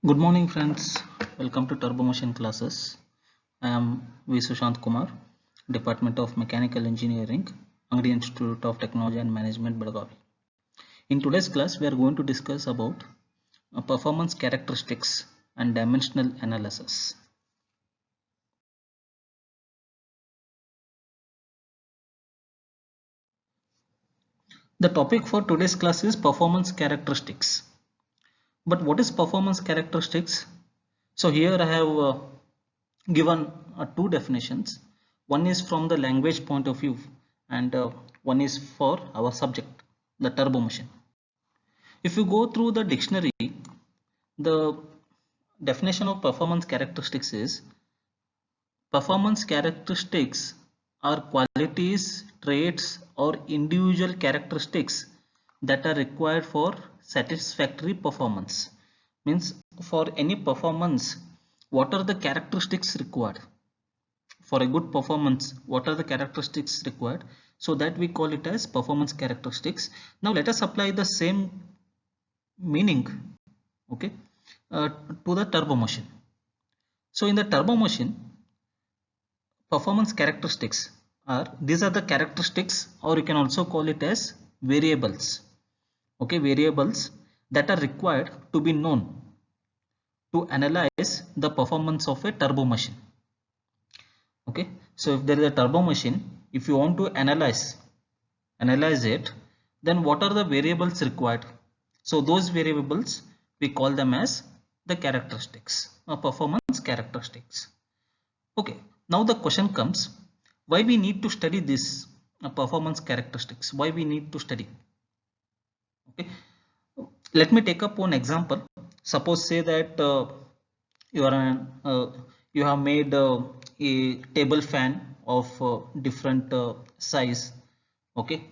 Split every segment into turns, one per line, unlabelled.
Good morning friends, welcome to Turbo Machine classes. I am V. Sushant Kumar, Department of Mechanical Engineering, Angadi Institute of Technology and Management, Belagavi. In today's class, we are going to discuss about performance characteristics and dimensional analysis. The topic for today's class is performance characteristics. But what is performance characteristics? So here I have given two definitions. One is from the language point of view and one is for our subject, the turbo machine. If you go through the dictionary, the definition of performance characteristics is performance characteristics are qualities, traits or individual characteristics that are required for satisfactory performance. Means for any performance, what are the characteristics required? For a good performance, what are the characteristics required? So that we call it as performance characteristics. Now let us apply the same meaning, okay, to the turbo machine. So in the turbo machine, performance characteristics are, these are the characteristics, or you can also call it as variables, okay, variables that are required to be known to analyze the performance of a turbo machine. Okay, so if there is a turbo machine, if you want to analyze it, then what are the variables required? So those variables we call them as the characteristics, performance characteristics. Okay, now the question comes, why we need to study this performance characteristics? Why we need to study? Okay, let me take up one example. Suppose say that you are you have made a table fan of different size, okay,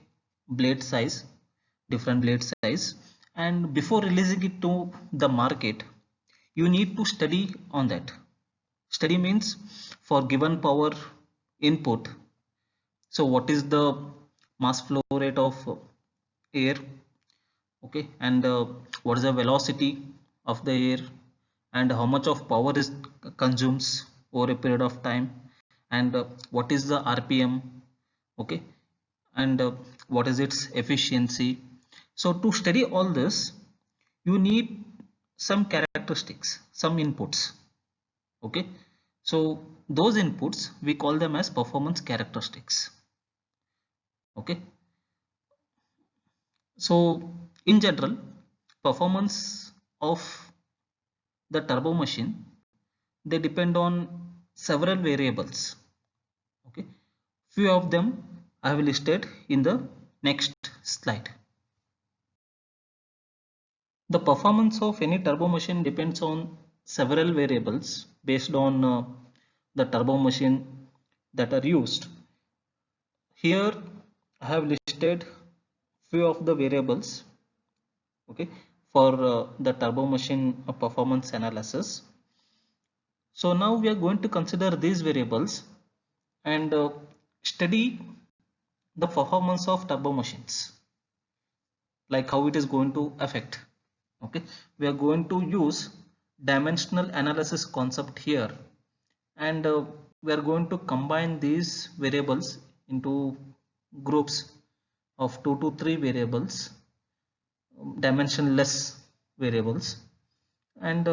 blade size, different blade size, and before releasing it to the market, you need to study on that. Study means for given power input, so what is the mass flow rate of air, okay, and what is the velocity of the air, and how much of power is consumes over a period of time, and what is the rpm, okay, and what is its efficiency. So to study all this, you need some characteristics, some inputs, okay. So those inputs we call them as performance characteristics, okay. So in general, performance of the turbo machine, they depend on several variables, okay. Few of them I have listed in the next slide. The performance of any turbo machine depends on several variables based on the turbo machine that are used. Here I have listed few of the variables, okay, for the turbo machine performance analysis. So now we are going to consider these variables and study the performance of turbo machines, like how it is going to affect. Okay, we are going to use dimensional analysis concept here, and we are going to combine these variables into groups of 2 to 3 variables, dimensionless variables, and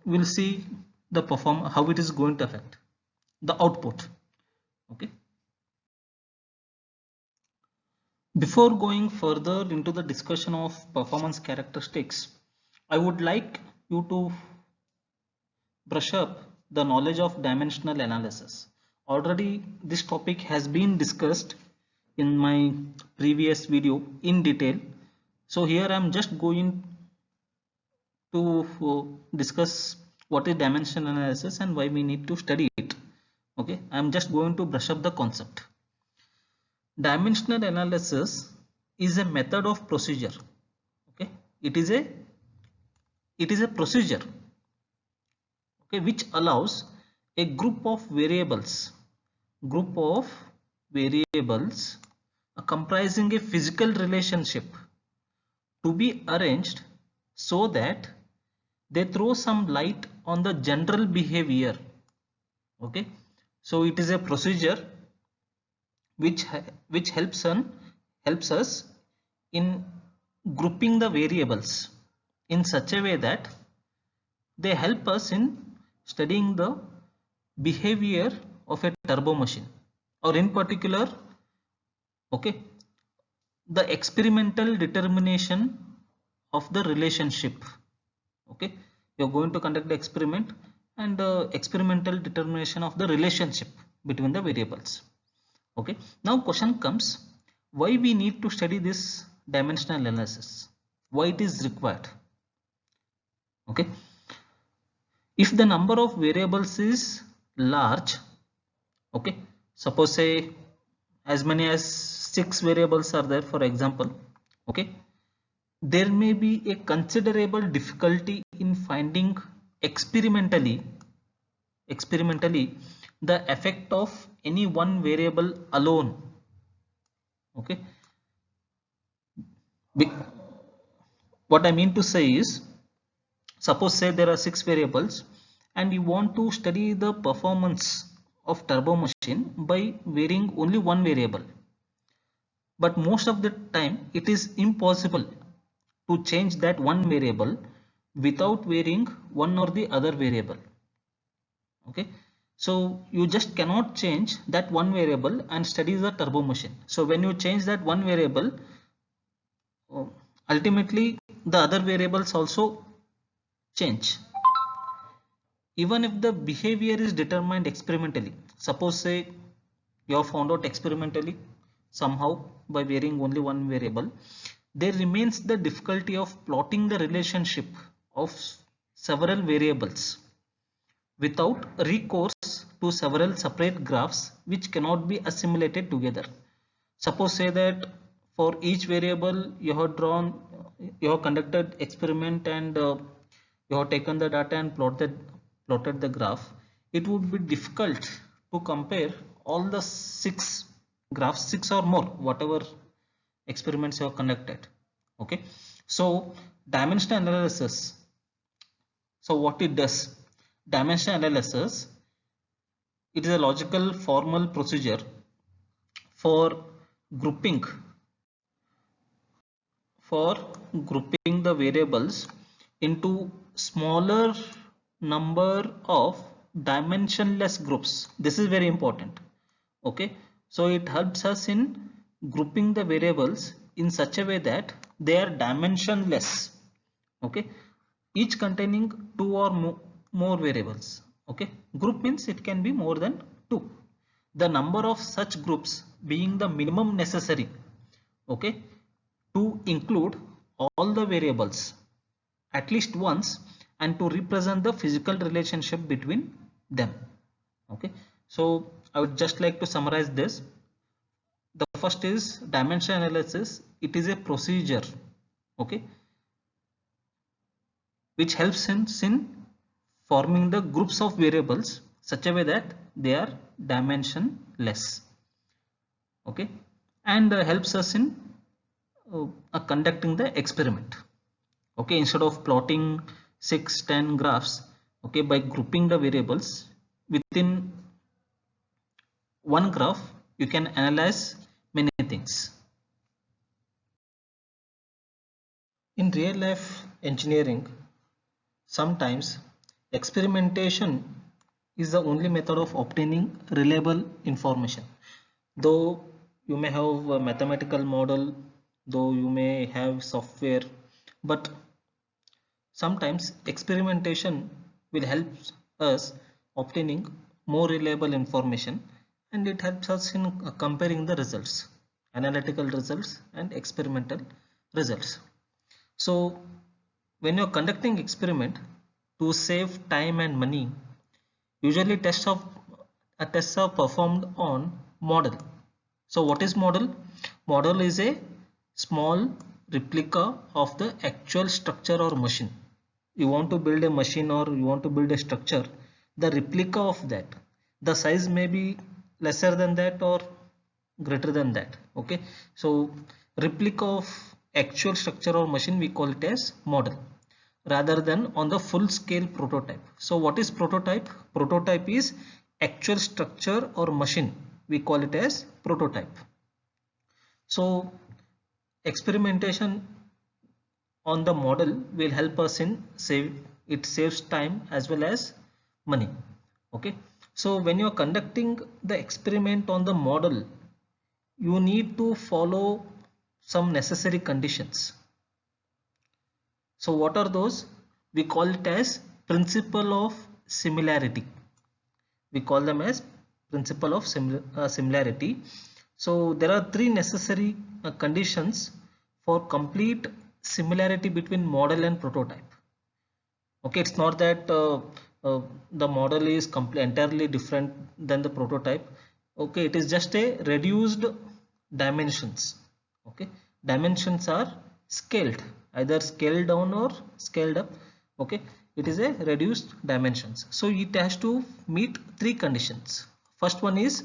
we'll see the how it is going to affect the output, okay. Before going further into the discussion of performance characteristics, I would like you to brush up the knowledge of dimensional analysis. Already this topic has been discussed in my previous video in detail. So here I am just going to discuss what is dimensional analysis and why we need to study it. Okay, I am just going to brush up the concept. Dimensional analysis is a method of procedure, okay. It is a procedure, okay, which allows a group of variables comprising a physical relationship to be arranged so that they throw some light on the general behavior. Okay, so it is a procedure which helps us in grouping the variables in such a way that they help us in studying the behavior of a turbo machine, or in particular, okay, the experimental determination of the relationship. Okay, you're going to conduct the experiment, and the experimental determination of the relationship between the variables. Okay, now question comes, why we need to study this dimensional analysis, why it is required. Okay, if the number of variables is large, okay, suppose say as many as 6 variables are there, for example, okay, there may be a considerable difficulty in finding experimentally the effect of any one variable alone. Okay, what I mean to say is, suppose say there are 6 variables and you want to study the performance of turbo machine by varying only one variable, but most of the time it is impossible to change that one variable without varying one or the other variable. Okay, so you just cannot change that one variable and study the turbo machine. So when you change that one variable, ultimately the other variables also change, even if the behavior is determined experimentally. Suppose say you have found out experimentally somehow by varying only one variable, there remains the difficulty of plotting the relationship of several variables without recourse to several separate graphs which cannot be assimilated together. Suppose say that for each variable you have conducted experiment, and you have taken the data and plotted the graph. It would be difficult to compare all the 6 graphs, 6 or more, whatever experiments you have conducted. Okay, so dimensional analysis, so what it does, dimensional analysis, it is a logical formal procedure for grouping the variables into smaller number of dimensionless groups. This is very important. Okay, so it helps us in grouping the variables in such a way that they are dimensionless. Okay, each containing 2 or more variables. Okay, group means it can be more than 2, the number of such groups being the minimum necessary, okay, to include all the variables at least once and to represent the physical relationship between them. Okay, so I would just like to summarize this. The first is dimensional analysis. It is a procedure, okay, which helps in forming the groups of variables such a way that they are dimensionless. Okay, and helps us in conducting the experiment. Okay, instead of plotting 6-10 graphs, okay, by grouping the variables within one graph you can analyze many things. In real life engineering, sometimes experimentation is the only method of obtaining reliable information. Though you may have a mathematical model, though you may have software, but sometimes experimentation will help us obtaining more reliable information, and it helps us in comparing the results, analytical results and experimental results. So when you're conducting experiment, to save time and money, usually tests are performed on model. So what is model? Model is a small replica of the actual structure or machine. You want to build a machine or you want to build a structure, the replica of that, the size may be lesser than that or greater than that. Okay, so replica of actual structure or machine, we call it as model. rather than on the full scale prototype. So what is prototype? Prototype is actual structure or machine. We call it as prototype. So experimentation on the model will help us in it saves time as well as money. Okay, so when you're conducting the experiment on the model, you need to follow some necessary conditions. So what are those? We call it as principle of similarity. We call them as principle of similarity. So there are three necessary conditions for complete similarity between model and prototype. Okay, it's not that the model is entirely different than the prototype. Okay, it is just a reduced dimensions. Okay, dimensions are scaled, either scaled down or scaled up. Okay, it is a reduced dimensions, so it has to meet three conditions. First one is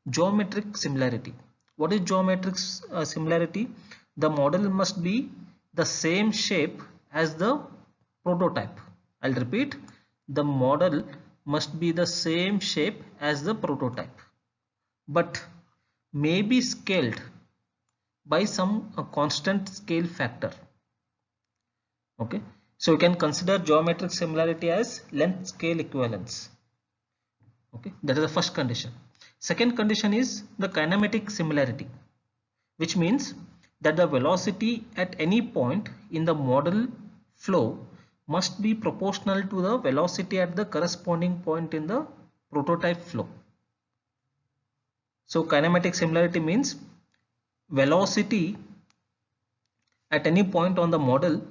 geometric similarity. What is geometric similarity? The model must be the same shape as the prototype. I'll repeat, the model must be the same shape as the prototype, but may be scaled by some constant scale factor. Okay, so you can consider geometric similarity as length scale equivalence. Okay, that is the first condition. Second condition is the kinematic similarity, which means that the velocity at any point in the model flow must be proportional to the velocity at the corresponding point in the prototype flow. So kinematic similarity means velocity at any point on the model,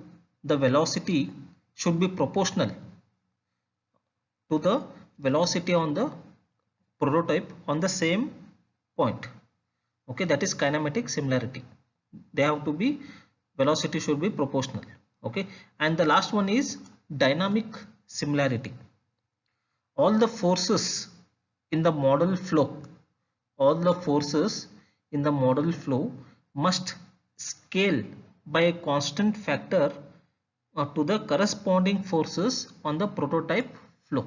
the velocity should be proportional to the velocity on the prototype on the same point. Okay, that is kinematic similarity. They have to be, velocity should be proportional. Okay, and the last one is dynamic similarity. All the forces in the model flow, must scale by a constant factor to the corresponding forces on the prototype flow.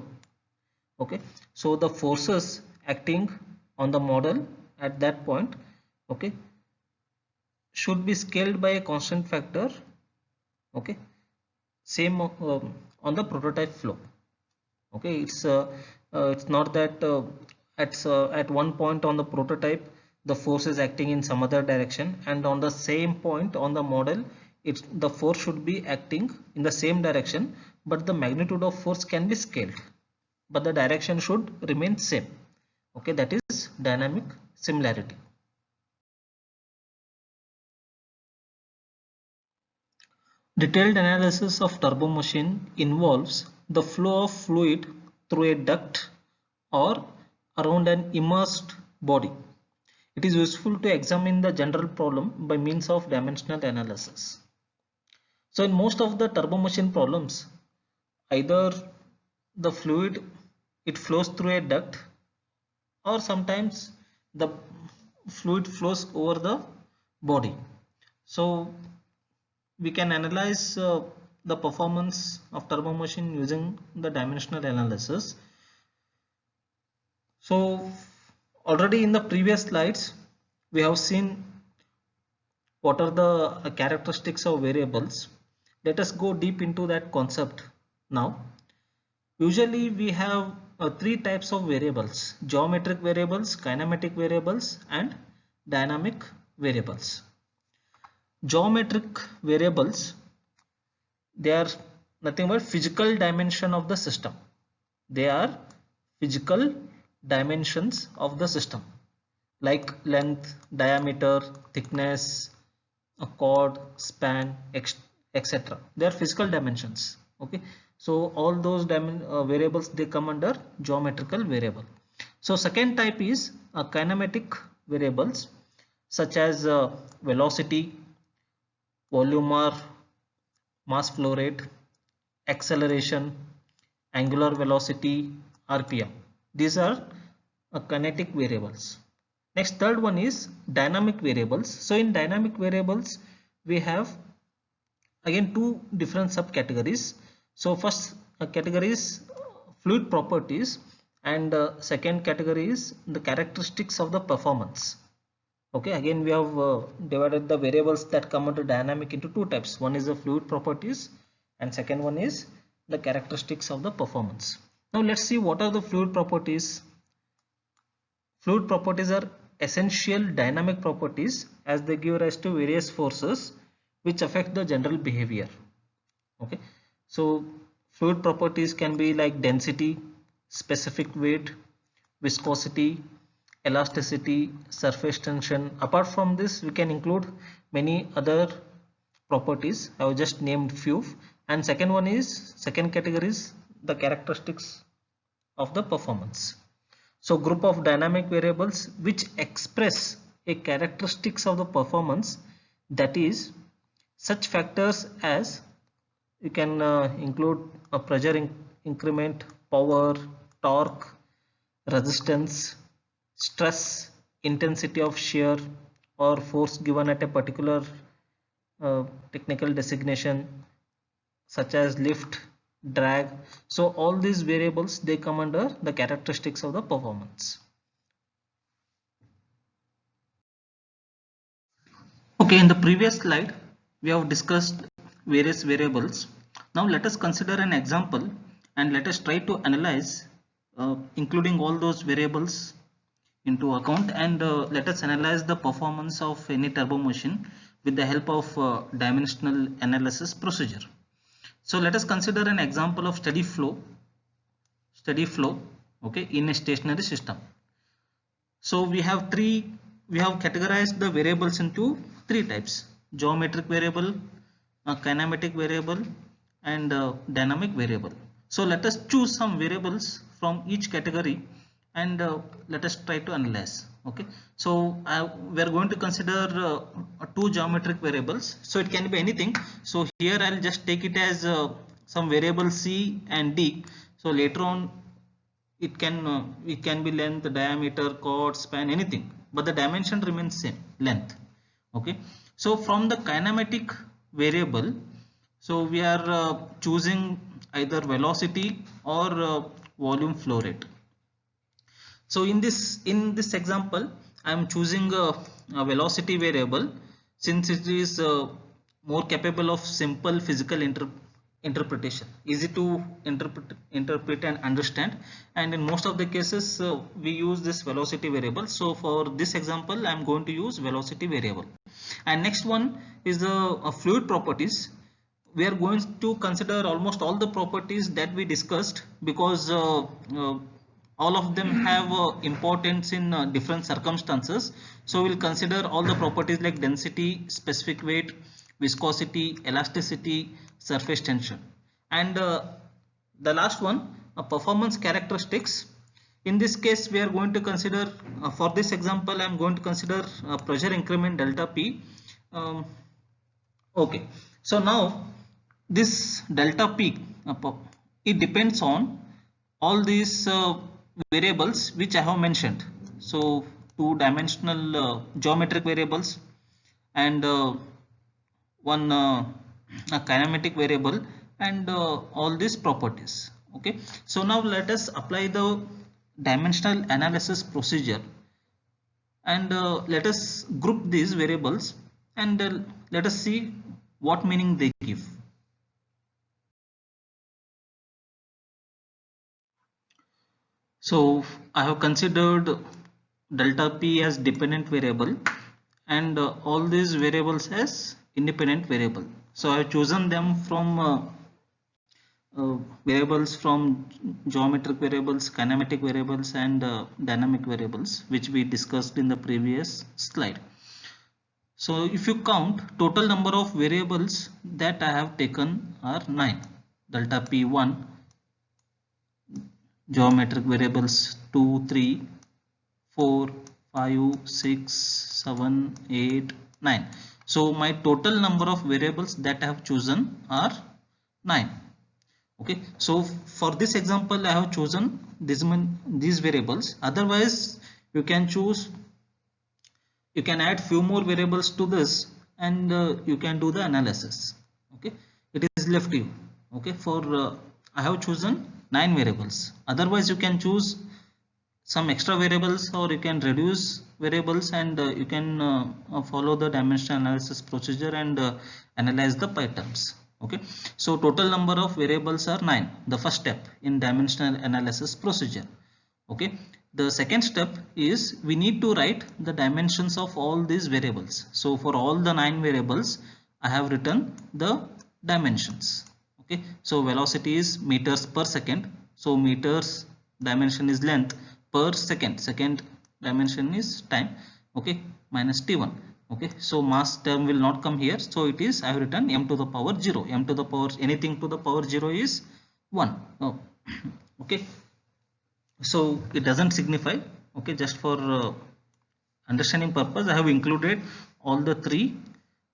Okay, so the forces acting on the model at that point, okay, should be scaled by a constant factor. Okay, same on the prototype flow. Okay, it's not that at one point on the prototype the force is acting in some other direction, and on the same point on the model the force should be acting in the same direction, but the magnitude of force can be scaled, but the direction should remain same. Okay, that is dynamic similarity. Detailed analysis of turbo machine involves the flow of fluid through a duct or around an immersed body. It is useful to examine the general problem by means of dimensional analysis. So in most of the turbo machine problems, either the fluid, it flows through a duct, or sometimes the fluid flows over the body. So we can analyze the performance of turbo machine using the dimensional analysis. So already in the previous slides we have seen what are the characteristics of variables. Let us go deep into that concept now. Usually we have three types of variables: geometric variables, kinematic variables, and dynamic variables. Geometric variables, they are nothing but physical dimension of the system. They are physical dimensions of the system, like length, diameter, thickness, a chord, span, etc. They are physical dimensions. Okay, so all those variables, they come under geometrical variable. So second type is kinematic variables, such as velocity, volume or mass flow rate, acceleration, angular velocity, RPM. These are kinetic variables. Next, third one is dynamic variables. So in dynamic variables we have again two different subcategories. So first category is fluid properties, and second category is the characteristics of the performance. Okay, again we have divided the variables that come under dynamic into two types. One is the fluid properties and second one is the characteristics of the performance. Now let's see what are the fluid properties. Fluid properties are essential dynamic properties as they give rise to various forces which affect the general behavior. Okay, so fluid properties can be like density, specific weight, viscosity, elasticity, surface tension. Apart from this, we can include many other properties. I have just named few. And second category is the characteristics of the performance. So group of dynamic variables which express a characteristics of the performance, that is such factors as you can include a pressure increment, power, torque, resistance, stress, intensity of shear or force given at a particular technical designation such as lift, drag. So all these variables, they come under the characteristics of the performance. Okay, in the previous slide we have discussed various variables. Now let us consider an example and let us try to analyze including all those variables into account, and let us analyze the performance of any turbo machine with the help of dimensional analysis procedure. So let us consider an example of steady flow, okay, in a stationary system. So we have categorized the variables into three types: geometric variable, kinematic variable, and dynamic variable. So let us choose some variables from each category and let us try to analyze. Okay, so we are going to consider two geometric variables, so it can be anything. So here I'll just take it as some variable C and D. So later on it can be length, diameter, chord, span, anything, but the dimension remains same, length. Okay, so from the kinematic variable, so we are choosing either velocity or volume flow rate. So in this example I am choosing a velocity variable since it is more capable of simple physical interpretation, easy to interpret and understand, and in most of the cases we use this velocity variable. So for this example I am going to use velocity variable. And next one is the fluid properties. We are going to consider almost all the properties that we discussed because all of them have importance in different circumstances. So we'll consider all the properties like density, specific weight, viscosity, elasticity, surface tension, and the last one, performance characteristics. In this case we are going to consider for this example I am going to consider pressure increment delta P. Okay, so now this delta P, it depends on all these variables which I have mentioned. So two dimensional geometric variables and one a kinematic variable and all these properties. Okay, so now let us apply the dimensional analysis procedure and let us group these variables and let us see what meaning they give. So I have considered delta P as dependent variable and all these variables as independent variable. So I have chosen them from variables from geometric variables, kinematic variables, and dynamic variables, which we discussed in the previous slide. So if you count, total number of variables that I have taken are 9. Delta P1, geometric variables 2, 3, 4, 5, 6, 7, 8, 9. So my total number of variables that I have chosen are 9. Okay, so for this example I have chosen these variables. Otherwise you can add few more variables to this and you can do the analysis. Okay, it is left to you. Okay, for I have chosen 9 variables. Otherwise you can choose some extra variables, or you can reduce variables, and you can follow the dimensional analysis procedure and analyze the pi terms. Okay, so total number of variables are 9, the first step in dimensional analysis procedure. Okay, the second step is we need to write the dimensions of all these variables. So for all the 9 variables I have written the dimensions. Okay, so velocity is meters per second, so meters dimension is length per second, second dimension is time. Okay, minus t1. Okay, so mass term will not come here, so it is I have written m to the power 0. M to the power anything to the power 0 is 1. Oh, okay, so it doesn't signify. Okay, just for understanding purpose I have included all the 3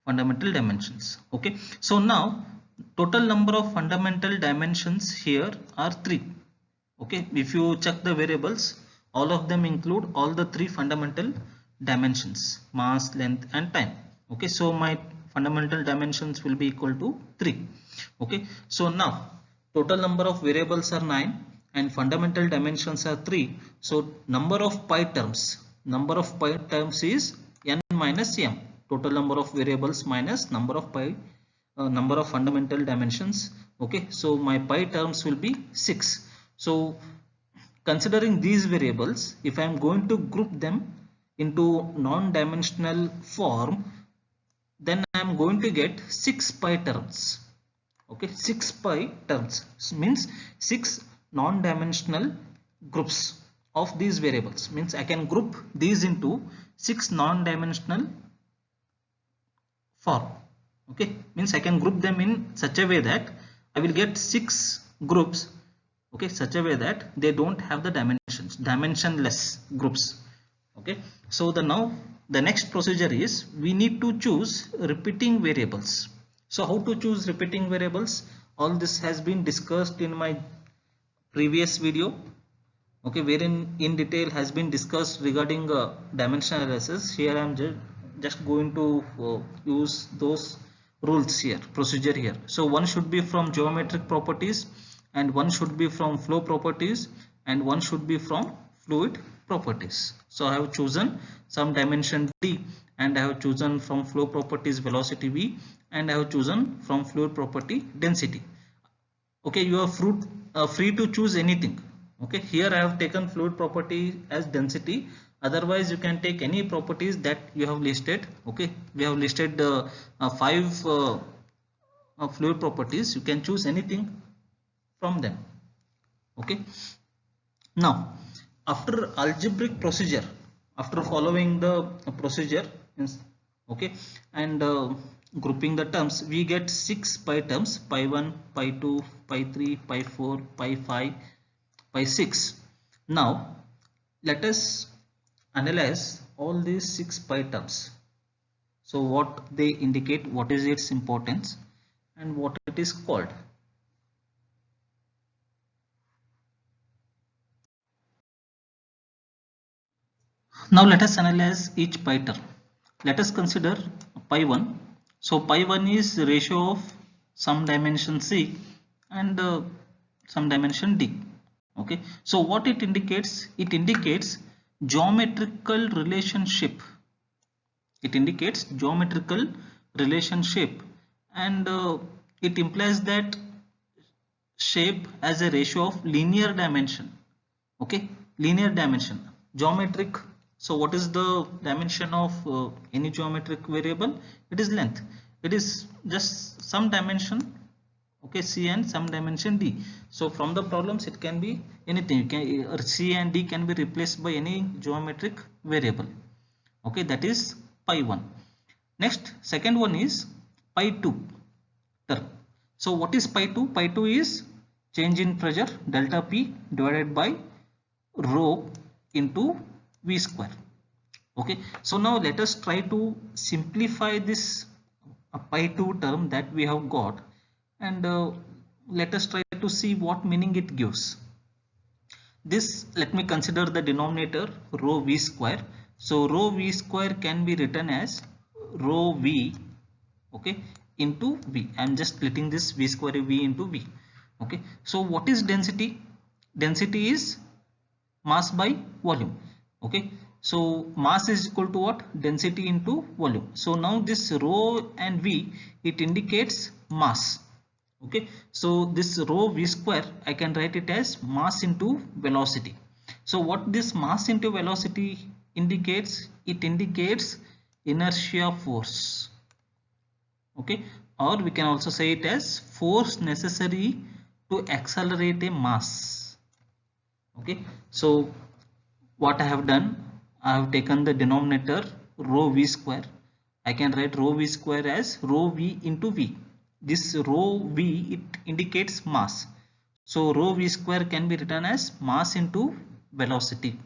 fundamental dimensions. Okay, so now total number of fundamental dimensions here are 3. Okay, if you check the variables, all of them include all the 3 fundamental dimensions: mass, length and time. Okay, so my fundamental dimensions will be equal to 3. Okay, so now total number of variables are 9 and fundamental dimensions are 3. So number of pi terms is n minus m, total number of variables minus number of pi number of fundamental dimensions. Okay, so my pi terms will be 6. So considering these variables, if I am going to group them into non-dimensional form, then I am going to get 6 pi terms. Okay, 6 pi terms means 6 non-dimensional groups of these variables. Means I can group these into 6 non-dimensional form. Okay, means I can group them in such a way that I will get 6 groups. Okay, such a way that they don't have the dimensions, dimensionless groups. Okay, so now the next procedure is we need to choose repeating variables. So how to choose repeating variables? All this has been discussed in my previous video. Okay, wherein in detail has been discussed regarding dimensional analysis. Here I am just going to use those rules here, procedure here. So one should be from geometric properties, and one should be from flow properties, and one should be from fluid properties. So I have chosen some dimension d, and I have chosen from flow properties velocity v, and I have chosen from fluid property density. Okay, you are free to choose anything. Okay, here I have taken fluid property as density. Otherwise you can take any properties that you have listed. Okay, we have listed 5 fluid properties. You can choose anything from them. Okay, now after algebraic procedure, after following the procedure, okay, and grouping the terms, we get 6 pi terms: pi 1, pi 2, pi 3, pi 4, pi 5, pi 6. Now let us analyze all these 6 pi terms. So what they indicate, what is its importance, and what it is called. Now let us analyze each pi term. Let us consider pi 1. So pi 1 is the ratio of some dimension c and some dimension d. Okay, so what it indicates? It indicates geometrical relationship. It indicates geometrical relationship, and it implies that shape as a ratio of linear dimension. Okay, linear dimension, geometric. So what is the dimension of any geometric variable? It is length. It is just some dimension, okay, c and some dimension d. So from the problems it can be anything. You can c and d can be replaced by any geometric variable. Okay, that is pi 1. Next, second one is pi 2 term. So what is pi 2? Pi 2 is change in pressure delta p divided by rho into v square. Okay, so now let us try to simplify this pi 2 term that we have got, and let us try to see what meaning it gives. This, let me consider the denominator rho v square. So rho v square can be written as rho v, okay, into V. I am just splitting this V square V into V. Okay, so what is density? Density is mass by volume. Okay, so mass is equal to what? Density into volume. So now this rho and V, it indicates mass. Okay, so this rho V square, I can write it as mass into velocity. So what this mass into velocity indicates? It indicates inertia force. Okay, or we can also say it as force necessary to accelerate a mass. Okay, so what I have done, I have taken the denominator rho V square. I can write rho V square as rho V into V. This rho V, it indicates mass. So rho V square can be written as mass into velocity.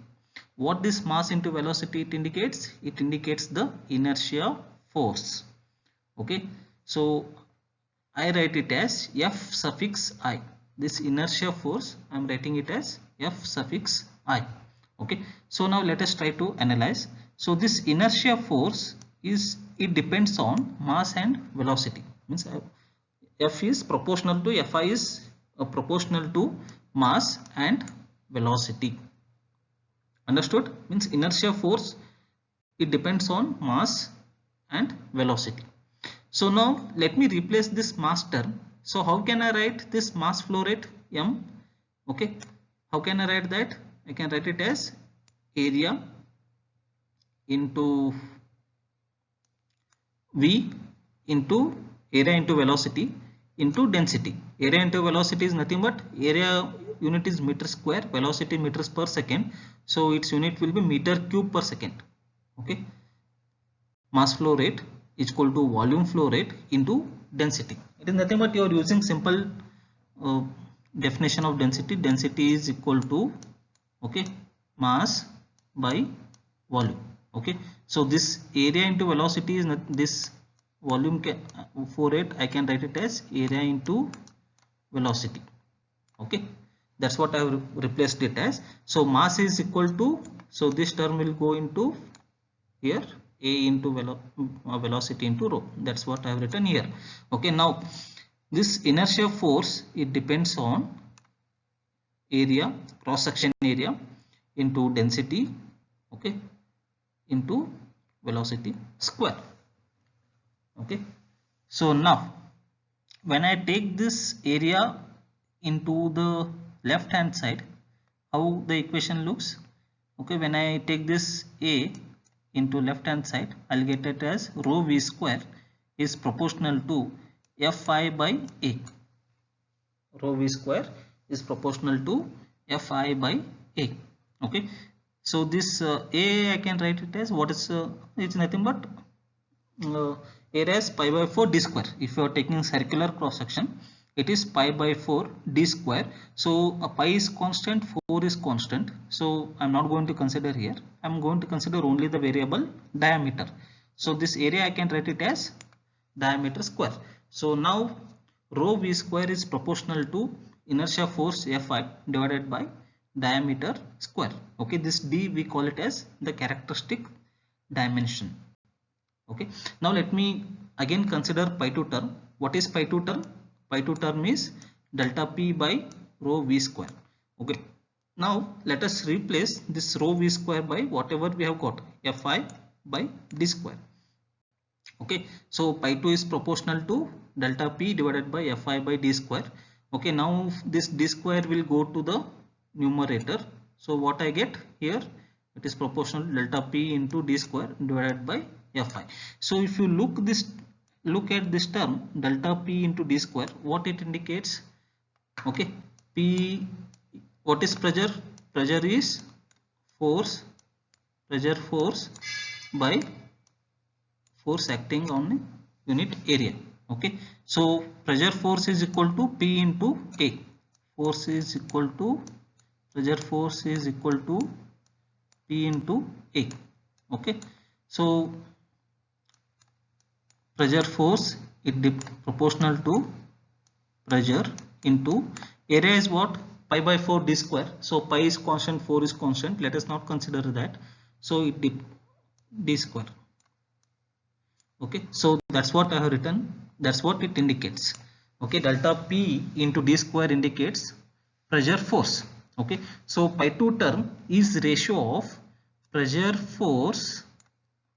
What this mass into velocity it indicates? It indicates the inertia force. Okay, so I write it as F suffix I. This inertia force, I am writing it as F suffix I. Okay, so now let us try to analyze. So this inertia force is, it depends on mass and velocity. Means F is proportional to, Fi is proportional to mass and velocity. Understood? Means inertia force, it depends on mass and velocity. So now let me replace this mass term. So how can I write this mass flow rate M? Okay, how can I write that? I can write it as area into V into area into velocity into density. Area into velocity is nothing but area unit is meter square, velocity meters per second. So its unit will be meter cube per second. Okay, mass flow rate is equal to volume flow rate into density. It is nothing but you are using simple definition of density. Density is equal to, okay, mass by volume. Okay, so this area into velocity is not this volume flow rate. I can write it as area into velocity. Okay, that's what I have replaced it as. So mass is equal to, so this term will go into here, a into velocity into rho. That's what I have written here. Okay, now this inertia force, it depends on area, cross section area into density, okay, into velocity square. Okay, so now when I take this area into the left hand side, how the equation looks? Okay, when I take this A into left hand side, I'll get it as rho V square is proportional to Fi by A. Rho V square is proportional to Fi by A. Okay, so this A, I can write it as what is it's nothing but area is pi by 4 d square. If you are taking circular cross section, it is pi by 4 d square. So pi is constant, 4 is constant. So I'm not going to consider here. I'm going to consider only the variable diameter. So this area I can write it as diameter square. So now rho V square is proportional to inertia force Fi divided by diameter square. Okay, this d we call it as the characteristic dimension. Okay, now let me again consider pi 2 term. What is pi 2 term? Pi 2 term is delta p by rho V square. Okay, now let us replace this rho V square by whatever we have got, Fi by d square. Okay, so pi 2 is proportional to delta p divided by Fi by d square. Okay, now this d square will go to the numerator. So what I get here, it is proportional delta p into d square divided by Fi. So if you look at this term delta p into d square, what it indicates? Okay, p, what is pressure? Pressure is force, pressure force by force acting on unit area. Okay, so pressure force is equal to P into A. Force is equal to, pressure force is equal to P into A. Okay, so pressure force, it proportional to pressure into area is what? Pi by 4 d square. So pi is constant, 4 is constant. Let us not consider that. So it d square. Okay, so that's what I have written. That's what it indicates. Okay, delta P into d square indicates pressure force. Okay, so pi 2 term is ratio of pressure force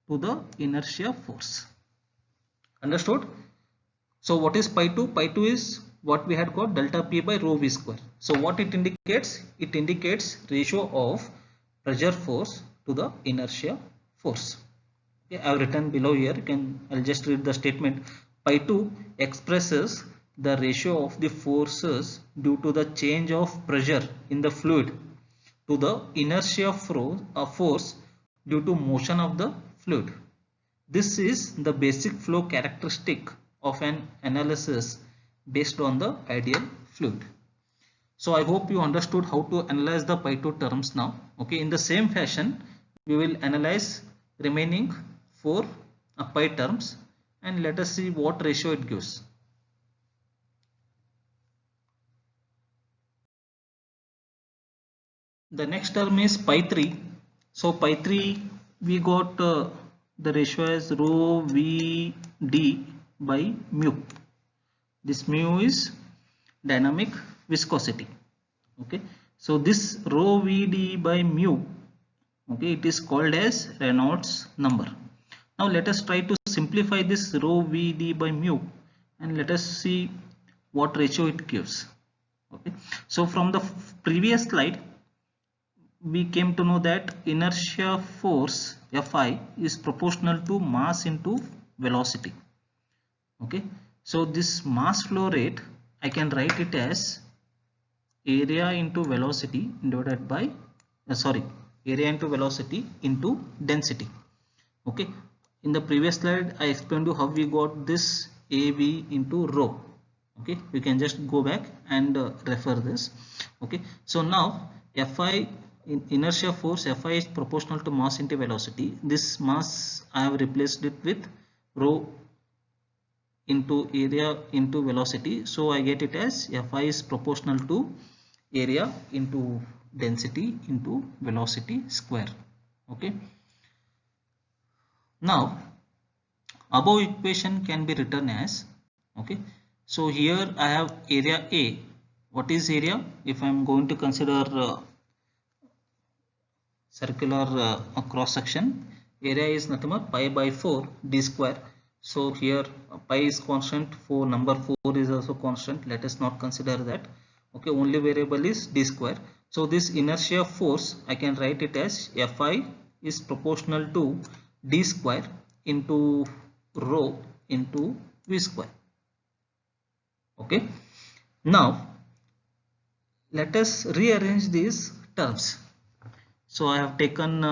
to the inertia force. Understood? So what is pi 2? Pi 2 is what we had got, delta P by rho v square. So what it indicates? It indicates ratio of pressure force to the inertia force. Okay, I have written below here. I'll just read the statement. Pi 2 expresses the ratio of the forces due to the change of pressure in the fluid to the inertia force due to motion of the fluid. This is the basic flow characteristic of an analysis based on the ideal fluid. So I hope you understood how to analyze the pi 2 terms now. Okay, in the same fashion we will analyze remaining 4 pi terms, and let us see what ratio it gives. The next term is pi 3. So pi 3 we got the ratio as rho v d by mu. This mu is dynamic viscosity. Okay, so this rho v d by mu, okay, it is called as Reynolds number. Now let us try to simplify this rho v d by mu and let us see what ratio it gives. Okay, so from the previous slide we came to know that inertia force Fi is proportional to mass into velocity. Okay, so this mass flow rate I can write it as area into velocity divided by area into velocity into density. Okay, in the previous slide I explained you how we got this AV into rho. Okay, you can just go back and refer this. Okay, so now Fi in inertia force Fi is proportional to mass into velocity. This mass I have replaced it with rho into area into velocity, so I get it as Fi is proportional to area into density into velocity square. Okay, now above equation can be written as, okay, so here I have area A. What is area? If I am going to consider circular cross section, area is nothing but pi by 4 d square. So here pi is constant, for number 4 is also constant, let us not consider that. Okay, only variable is d square. So this inertia force I can write it as Fi is proportional to d square into rho into v square. Okay, now let us rearrange these terms. So I have taken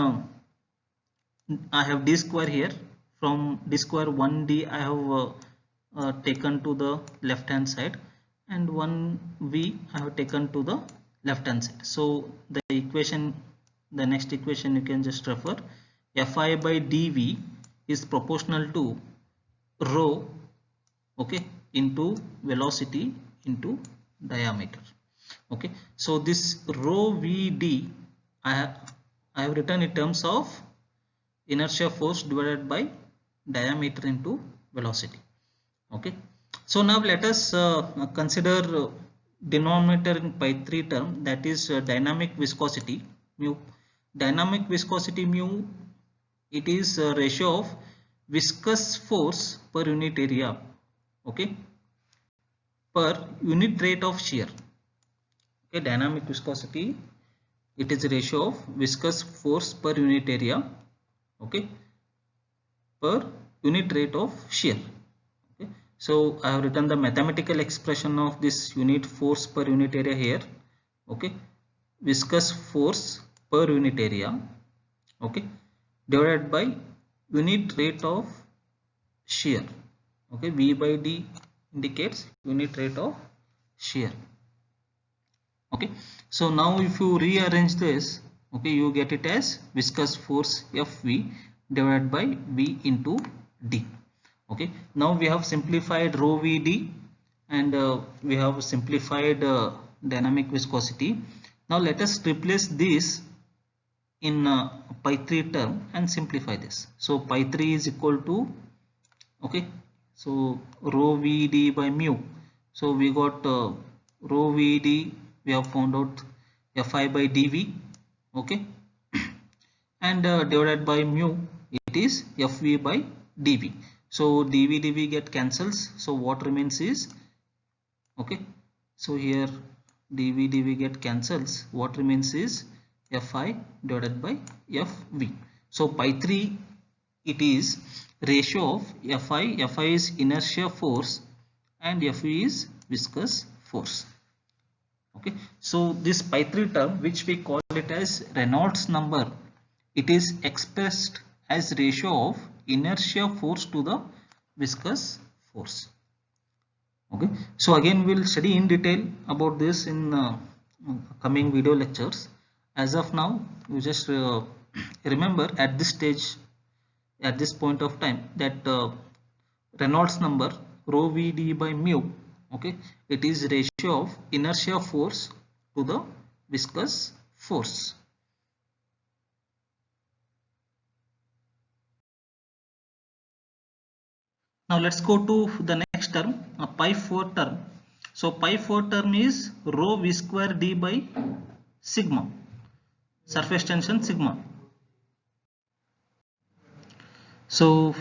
I have d square here. From d square 1d I have taken to the left hand side, and 1v I have taken to the left hand side. So the equation, the next equation you can just refer. Fi by dv is proportional to rho, okay, into velocity into diameter. Okay, so this rho vd I have written in terms of inertia force divided by diameter into velocity. Okay, so now let us consider denominator in pi 3 term, that is dynamic viscosity mu. Dynamic viscosity mu, it is a ratio of viscous force per unit area, okay, per unit rate of shear. Okay, dynamic viscosity, it is a ratio of viscous force per unit area, okay, per unit rate of shear. Okay, so I have written the mathematical expression of this unit force per unit area here. Okay, viscous force per unit area, okay, divided by unit rate of shear. Okay, V by D indicates unit rate of shear. Okay, so now if you rearrange this, okay, you get it as viscous force Fv divided by V into D. Okay, now we have simplified rho Vd and we have simplified dynamic viscosity. Now let us replace this in pi 3 term and simplify this. So pi 3 is equal to, okay, So rho vd by mu, so we got rho vd, we have found out fi by dv, okay, and divided by mu, it is fv by dv. So dv get cancels, so what remains is, okay, so here dv get cancels, what remains is fi divided by fv. So pi 3, it is ratio of fi is inertia force and fv is viscous force. Okay, so this pi 3 term, which we call it as Reynolds number, it is expressed as ratio of inertia force to the viscous force. Okay, so again we'll study in detail about this in coming video lectures. As of now, you just remember at this stage, at this point of time, that Reynolds number rho vd by mu, okay, it is ratio of inertia force to the viscous force. Now let's go to the next term, pi 4 term. So pi 4 term is rho v square d by sigma, surface tension sigma. So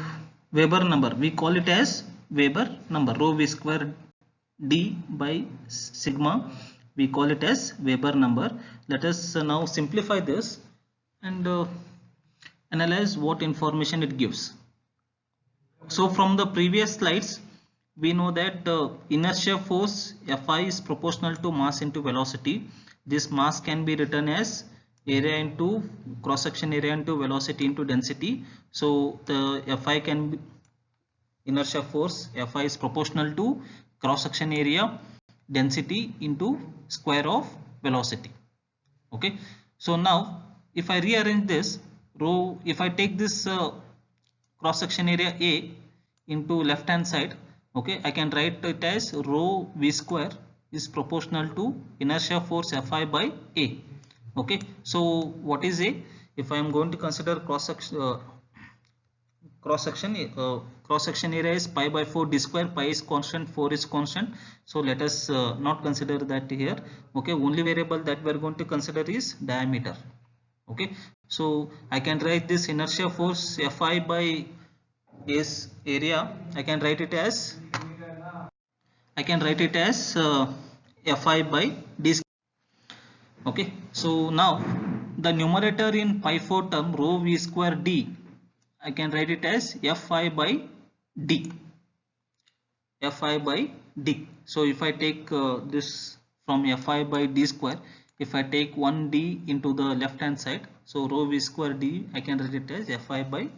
Weber number, we call it as Weber number, rho v square d by sigma, we call it as Weber number. Let us now simplify this and analyze what information it gives. So from the previous slides, we know that inertia force Fi is proportional to mass into velocity. This mass can be written as area into cross section area into velocity into density. So the Fi can be, inertia force Fi is proportional to cross section area density into square of velocity. Okay, so now if I rearrange this rho, if I take this cross section area A into left hand side, okay, I can write it as rho v square is proportional to inertia force Fi by A. Okay, so what is A? If I am going to consider cross section area is pi by 4 d square, pi is constant, 4 is constant, so let us not consider that here. Okay, only variable that we are going to consider is diameter. Okay, so I can write this inertia force Fi by A's area, I can write it as Fi by d square. Okay, so now the numerator in pi 4 term rho v square d, I can write it as Fi by d. Fi by d. So if I take this from Fi by d square, if I take 1d into the left hand side, so rho v square d, I can write it as Fi by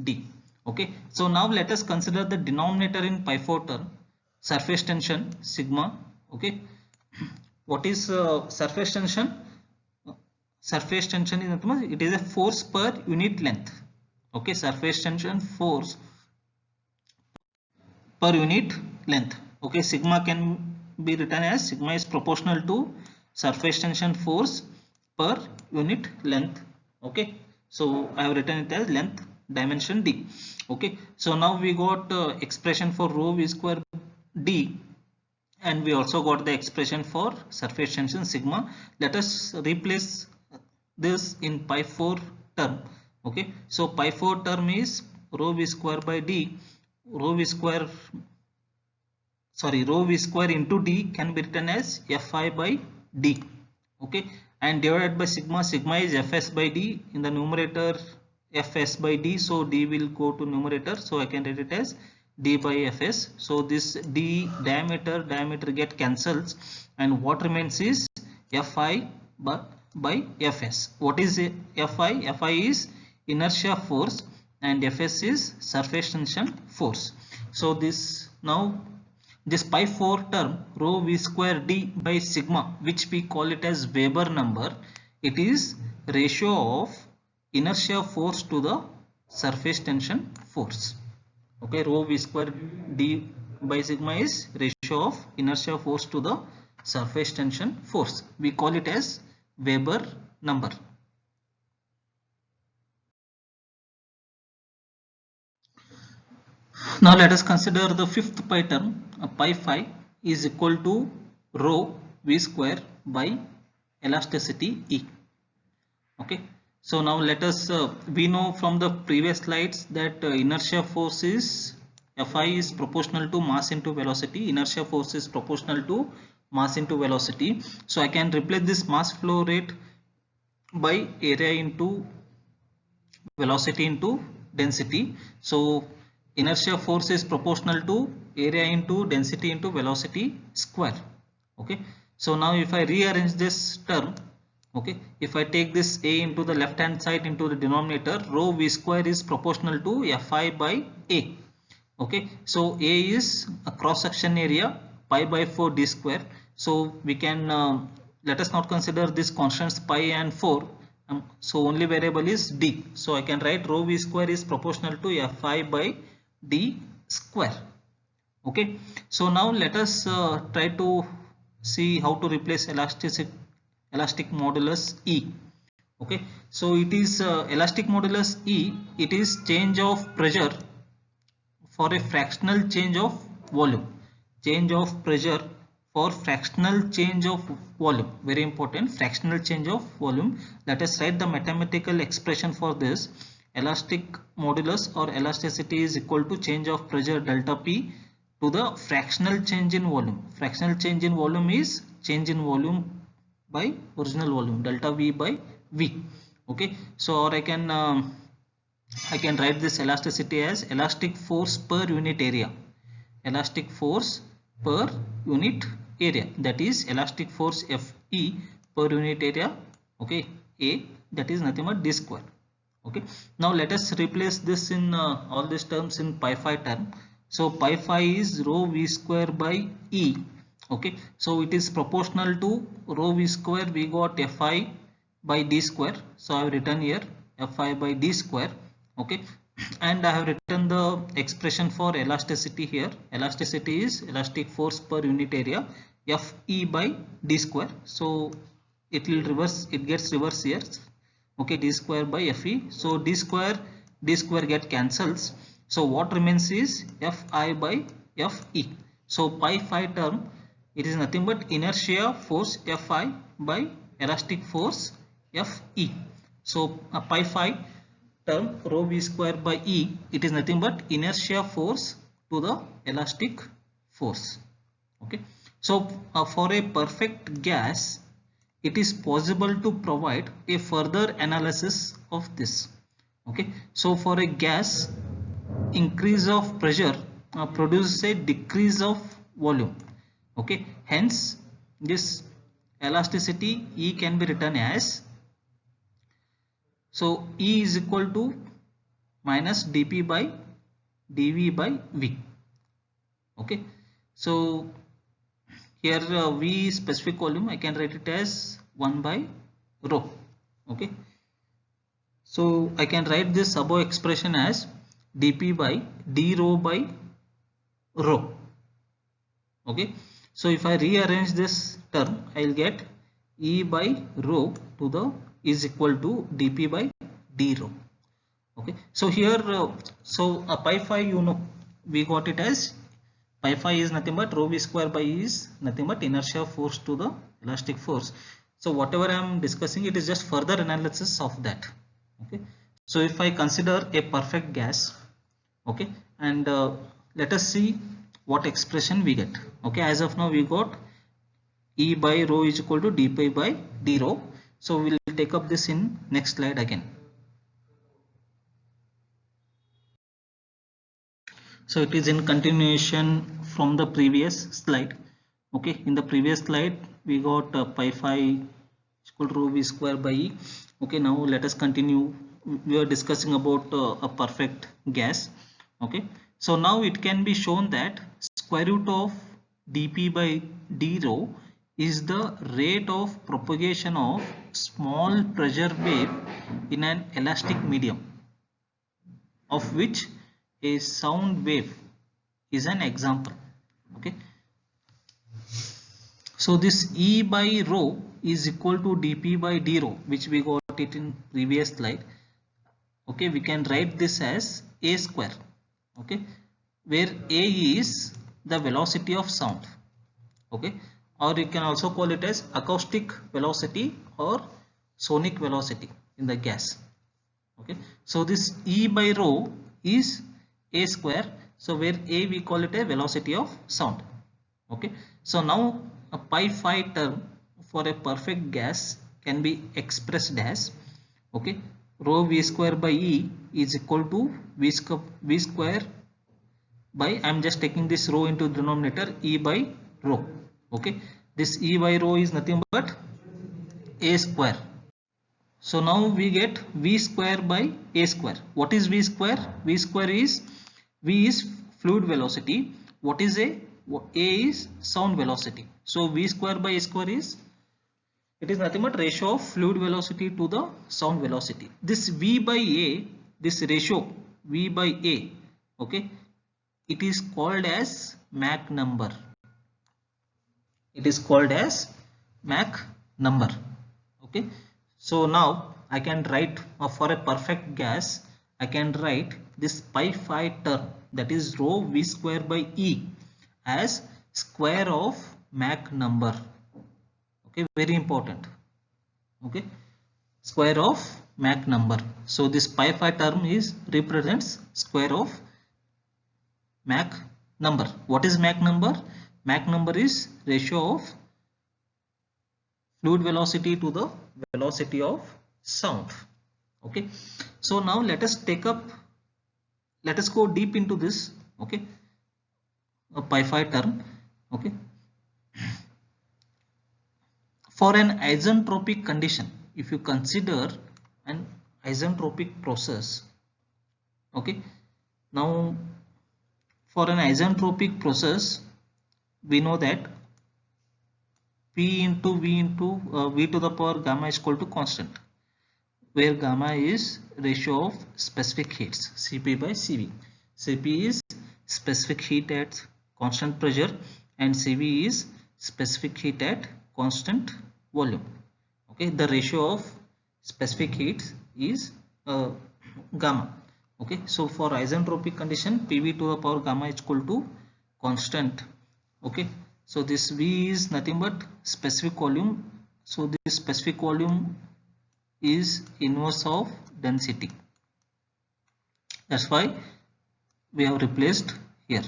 d. Okay, so now let us consider the denominator in pi 4 term, surface tension sigma. Okay, what is surface tension? Surface tension is, it is a force per unit length. Okay, surface tension force per unit length. Okay, sigma can be written as sigma is proportional to surface tension force per unit length. Okay, so I have written it as length dimension d. Okay, so now we got expression for rho v square d, and we also got the expression for surface tension sigma. Let us replace this in pi 4 term. Okay, so pi 4 term is rho v square by d, rho v square into d can be written as Fi by d. Okay, and divided by sigma, sigma is Fs by d, in the numerator Fs by d, so d will go to numerator, so I can write it as d by Fs. So this d diameter get cancels, and what remains is Fi by Fs. What is Fi? Fi is inertia force and Fs is surface tension force. So this now this pi 4 term rho v square d by sigma, which we call it as Weber number, it is ratio of inertia force to the surface tension force. Okay, rho v square d by sigma is ratio of inertia force to the surface tension force. We call it as Weber number. Now let us consider the fifth pi term. Pi phi is equal to rho v square by elasticity E. Okay. So now let us, we know from the previous slides that inertia force is Fi is proportional to mass into velocity. Inertia force is proportional to mass into velocity. So I can replace this mass flow rate by area into velocity into density. So inertia force is proportional to area into density into velocity square. Okay. So now if I rearrange this term, okay, if I take this a into the left hand side into the denominator, rho v square is proportional to Fi by a. Okay, so a is a cross section area pi by 4 d square. So we can let us not consider this constants pi and 4. So only variable is d. So I can write rho v square is proportional to Fi by d square. Okay, so now let us try to see how to replace elastic modulus E. Okay, so it is elastic modulus E, it is change of pressure for a fractional change of volume. Change of pressure for fractional change of volume. Very important, fractional change of volume. Let us write the mathematical expression for this. Elastic modulus or elasticity is equal to change of pressure delta P to the fractional change in volume. Fractional change in volume is change in volume by original volume, delta V by V. Okay, so or I can write this elasticity as elastic force per unit area. Elastic force per unit area, that is elastic force Fe per unit area. Okay, A, that is nothing but d square. Okay, now let us replace this in all these terms in pi phi term. So pi phi is rho v square by E. Okay, so it is proportional to rho v square, we got Fi by d square. So I have written here Fi by d square. Okay, and I have written the expression for elasticity here. Elasticity is elastic force per unit area, Fe by d square. So it will reverse, it gets reverse here. Okay, d square by Fe. So d square get cancels. So what remains is Fi by Fe. So pi phi term, it is nothing but inertia force Fi by elastic force Fe. So pi phi term rho v square by E, it is nothing but inertia force to the elastic force. Okay, so for a perfect gas, it is possible to provide a further analysis of this. Okay, so for a gas, increase of pressure produces a decrease of volume. Okay, hence this elasticity E can be written as, so E is equal to minus dP by dV by V. Okay, so here V is specific volume, I can write it as 1 by rho. Okay, so I can write this above expression as dP by d rho by rho. Okay, so if I rearrange this term, I will get E by rho to the is equal to dP by d rho. Okay, so here pi phi, you know, we got it as pi phi is nothing but rho v square by E is nothing but inertia force to the elastic force. So whatever I am discussing, it is just further analysis of that. Okay, so if I consider a perfect gas, okay, and let us see what expression we get. Okay, as of now we got E by rho is equal to dP by d rho. So we will take up this in next slide again. So it is in continuation from the previous slide. Okay, in the previous slide we got pi phi equal to rho v square by E. Okay, now let us continue. We are discussing about a perfect gas. Okay, so now it can be shown that square root of dP by d rho is the rate of propagation of small pressure wave in an elastic medium, of which a sound wave is an example. Okay, so this E by rho is equal to dP by d rho, which we got it in previous slide. Okay, we can write this as a square. Okay, where A is the velocity of sound, okay, or you can also call it as acoustic velocity or sonic velocity in the gas, okay. So this E by rho is A square, so where A we call it a velocity of sound, okay. So now a pi phi term for a perfect gas can be expressed as, okay, rho v square by E is equal to v square by, I am just taking this rho into denominator, E by rho, okay. This E by rho is nothing but A square. So now we get v square by A square. What is v square? V square is, v is fluid velocity. What is A? A is sound velocity. So v square by A square is, it is nothing but ratio of fluid velocity to the sound velocity. This v by A, this ratio v by A, okay, it is called as Mach number. It is called as Mach number, okay. So now I can write for a perfect gas, I can write this pi phi term, that is rho v square by E, as square of Mach number, okay, very important, okay, square of Mach number. So this pi phi term is represents square of Mach number. What is Mach number? Mach number is ratio of fluid velocity to the velocity of sound, okay. So now let us go deep into this, okay, a pi phi term, okay. For an isentropic condition, if you consider an isentropic process, okay, now for an isentropic process we know that P into V into V to the power gamma is equal to constant, where gamma is ratio of specific heats, Cp by Cv. Cp is specific heat at constant pressure and Cv is specific heat at constant volume, okay. The ratio of specific heat is gamma, okay. So for isentropic condition, Pv to the power gamma is equal to constant, okay. So this V is nothing but specific volume, so this specific volume is inverse of density, that's why we have replaced here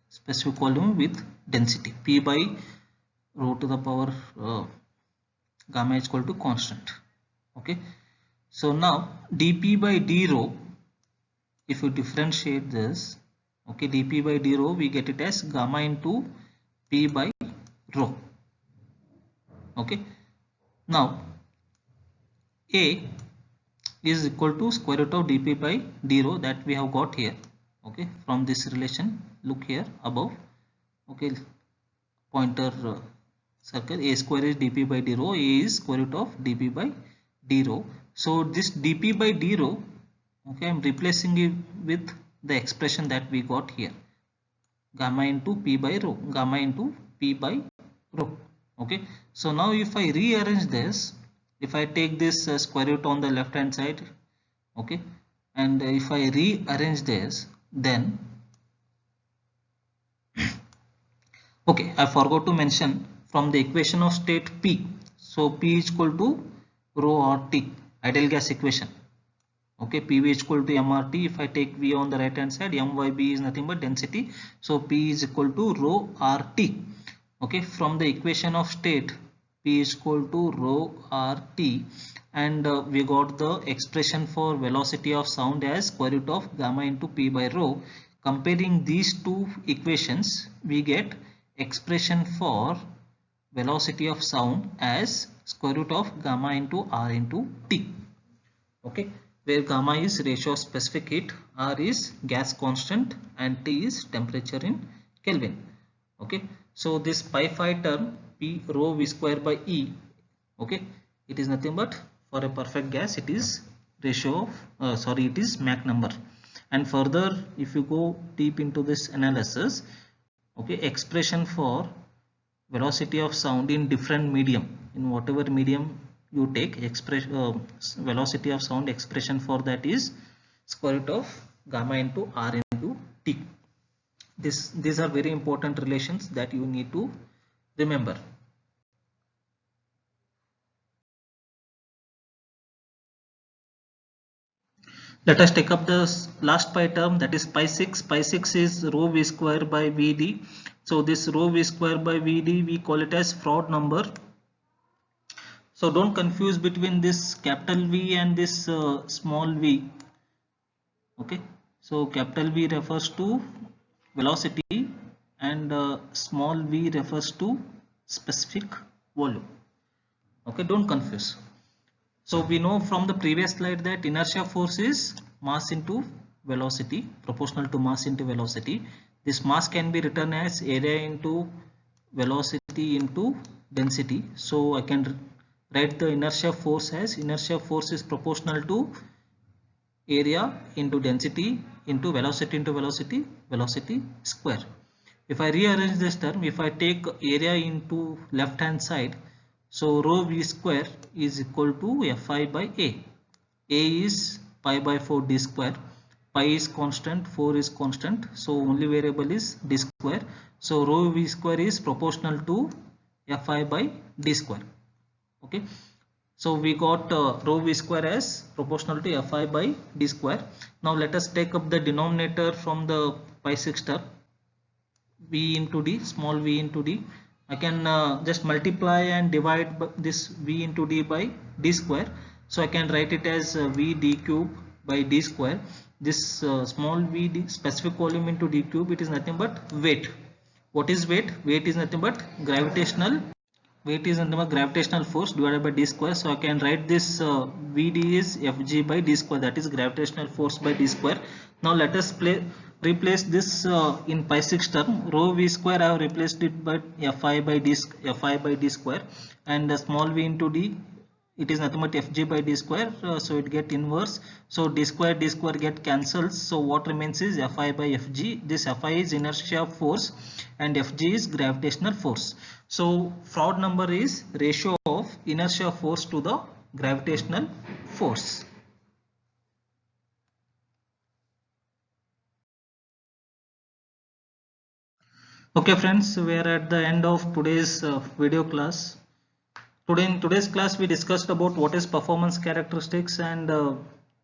specific volume with density. P by rho to the power gamma is equal to constant, okay. So now dP by d rho, if you differentiate this, okay, dP by d rho we get it as gamma into P by rho, okay. Now A is equal to square root of dP by d rho, that we have got here, okay, from this relation. Look here above, okay, pointer circle, A square is dP by d rho, A is square root of dP by d rho. So this dP by d rho, okay, I am replacing it with the expression that we got here, gamma into P by rho, gamma into P by rho, okay. So now if I rearrange this, if I take this square root on the left hand side, okay, and if I rearrange this, then okay, I forgot to mention from the equation of state P, so P is equal to rho RT, ideal gas equation, okay. PV is equal to mRT. If I take V on the right hand side, MYB is nothing but density, so P is equal to rho RT, okay. From the equation of state, P is equal to rho RT, and we got the expression for velocity of sound as square root of gamma into P by rho. Comparing these two equations, we get expression for velocity of sound as square root of gamma into R into T, okay, where gamma is ratio of specific heat, R is gas constant, and T is temperature in Kelvin, okay. So this pi phi term P rho V square by E, okay, it is nothing but for a perfect gas it is ratio of it is Mach number. And further if you go deep into this analysis, okay, expression for velocity of sound in different medium, in whatever medium you take, velocity of sound expression for that is square root of gamma into R into T, These are very important relations that you need to remember. Let us take up the last pi term, that is pi 6. Pi 6 is rho v square by vd. So this rho v square by vd, we call it as Froude number. So don't confuse between this capital V and this small v. Okay, so capital V refers to velocity and small v refers to specific volume. Okay, don't confuse. So we know from the previous slide that inertia force is mass into velocity, proportional to mass into velocity. This mass can be written as area into velocity into density. So I can write the inertia force as inertia force is proportional to area into density into velocity square. If I rearrange this term, if I take area into left hand side, so rho v square is equal to Fi by A. A is pi by 4 d square. Pi is constant, 4 is constant. So only variable is d square. So rho v square is proportional to Fi by d square. Okay. So we got rho v square as proportional to Fi by d square. Now let us take up the denominator from the pi 6 term. V into d, small v into d. I can just multiply and divide this v into d by d square. So I can write it as v d cube by d square. This small v d specific volume into d cube, it is nothing but weight. What is weight? Weight is nothing but gravitational. Weight is nothing but gravitational force divided by d square. So I can write this Vd is Fg by d square, that is gravitational force by d square. Now let us replace this in pi 6 term. Rho v square I have replaced it by Fi by d square, and small v into d, it is nothing but Fg by d square. So it get inverse. So d square get cancels. So what remains is Fi by Fg. This Fi is inertia force and Fg is gravitational force. So Froude number is ratio of inertia force to the gravitational force. Okay friends, we are at the end of today's video class. In today's class we discussed about what is performance characteristics, and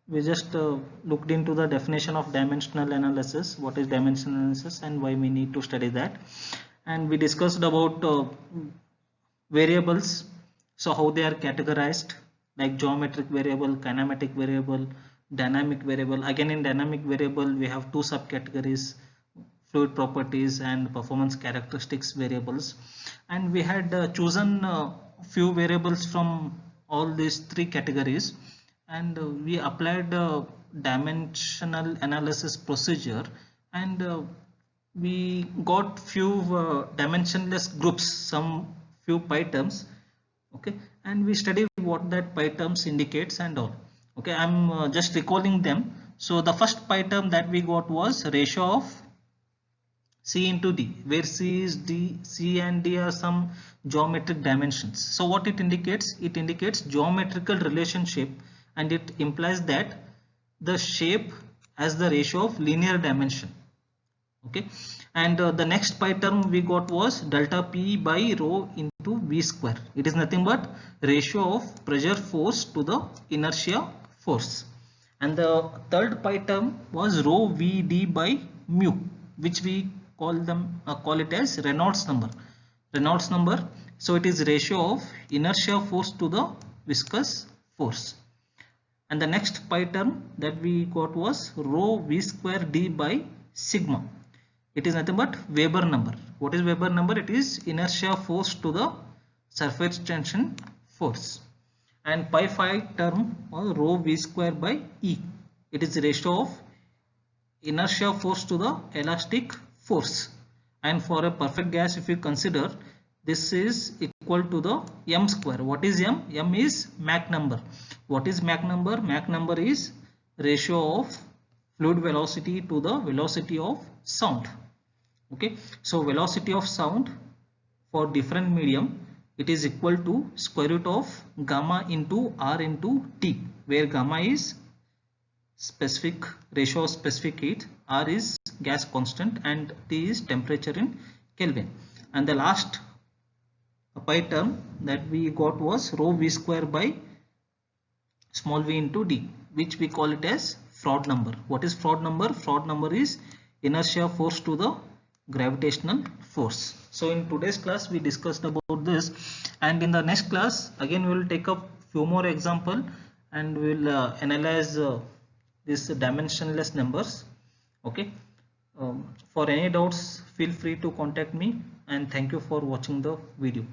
we just looked into the definition of dimensional analysis, what is dimensional analysis and why we need to study that. And we discussed about variables, so how they are categorized, like geometric variable, kinematic variable, dynamic variable. Again, in dynamic variable we have two subcategories, fluid properties and performance characteristics variables. And we had chosen few variables from all these three categories, and we applied dimensional analysis procedure, and we got few dimensionless groups, some few pi terms. Okay, and we studied what that pi terms indicates and all. Okay, I'm just recalling them. So the first pi term that we got was ratio of C into D, where C is D, C and D are some geometric dimensions. So what it indicates? It indicates geometrical relationship, and it implies that the shape has the ratio of linear dimension. Okay, and the next pi term we got was delta P by rho into V square. It is nothing but ratio of pressure force to the inertia force. And the third pi term was rho Vd by mu, which we call it as Reynolds number. So it is ratio of inertia force to the viscous force. And the next pi term that we got was rho v square d by sigma. It is nothing but Weber number. What is Weber number? It is inertia force to the surface tension force. And pi 5 term was rho v square by E. It is the ratio of inertia force to the elastic force. And for a perfect gas, if you consider, this is equal to the m square. What is m? M is Mach number. What is Mach number? Mach number is ratio of fluid velocity to the velocity of sound. Okay, so velocity of sound for different medium, it is equal to square root of gamma into r into t, where gamma is specific ratio of specific heat, r is gas constant and T is temperature in Kelvin. And the last pi term that we got was rho v square by small v into d, which we call it as Froude number. What is Froude number? Froude number is inertia force to the gravitational force. So in today's class we discussed about this, and in the next class again we will take up few more example and we will analyze these dimensionless numbers. Okay. For any doubts, feel free to contact me, and thank you for watching the video.